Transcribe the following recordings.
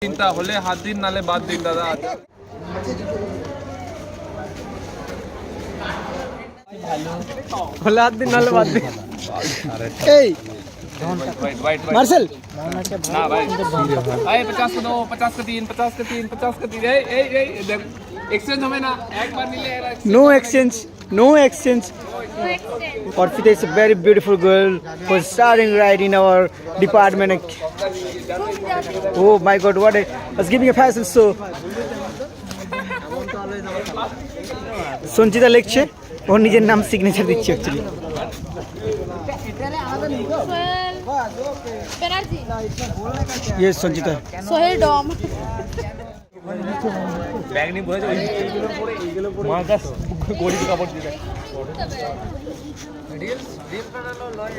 তিনটা হলে হাত দিন নালে বাদ দিন দাদা। হলে হাত দিন নালে বাদ দিন। এই मार्शल ना भाई भाई 50 का दो, 50 का तीन, 50 का तीन, 50 का तीन। एक्सचेंज हमें ना एक बार मिले। no exchange, no exchange. Orpita is a very beautiful girl who is starting right in our department. Oh my god, what a was giving a fashion show. Sanchita লিখছে ওর নিজের নাম সিগনেচার দিচ্ছে অ্যাকচুয়ালি। ये संचिता সোহেল ডম ব্যাগ নিয়ে বসে এইগুলো পরে মার কাছ গড়ি কাপড় দিয়ে দেয়। রিলস বানানো লয়।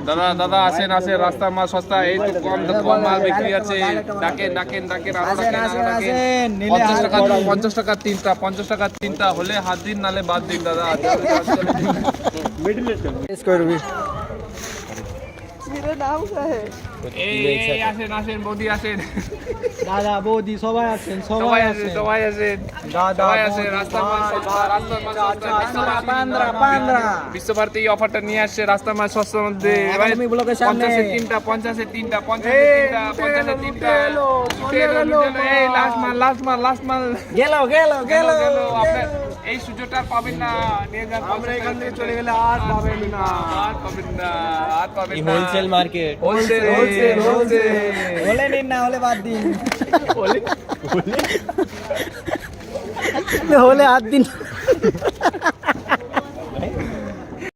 দাদা দাদা আসেন আসেন, রাস্তার মাল সস্তা, এই তো কম মাল বিক্রি আছে। ডাকেন ডাকেন ডাকেন, আরো ডাকেন আরো ডাকেন। 50 টাকা 50 টাকা তিনটা, 50 টাকা তিনটা হলে হাত দিন নালে বাদ দিন দাদা। এই আসেন আসেন বৌদি আসেন, দাদা বৌদি সবাই আছেন, সবাই আসেন সবাই আসেন সবাই আসেন। রাস্তার মাল সস্তা, রাস্তার মাল সস্তা। বিশ্বভারতী এই অফারটা নিয়ে আসছে, রাস্তার মাল সস্তার মধ্যে। 50-এ তিনটা, 50-এ তিনটা, 50-এ তিনটা, 50-এ তিনটা। এই লাস্ট মাল লাস্ট মাল লাস্ট মাল গেল গেল গেল গেল। আপনার এই সুযোগটা আর পাবেন না, নিয়ে যান। আমরা এখান থেকে চলে গেলে আর পাবেন না, আর পাবেন না, আর পাবেন না। Wholesale market, wholesale wholesale wholesale. হলে নিন না হলে বাদ দিন, হলে হাত দিন।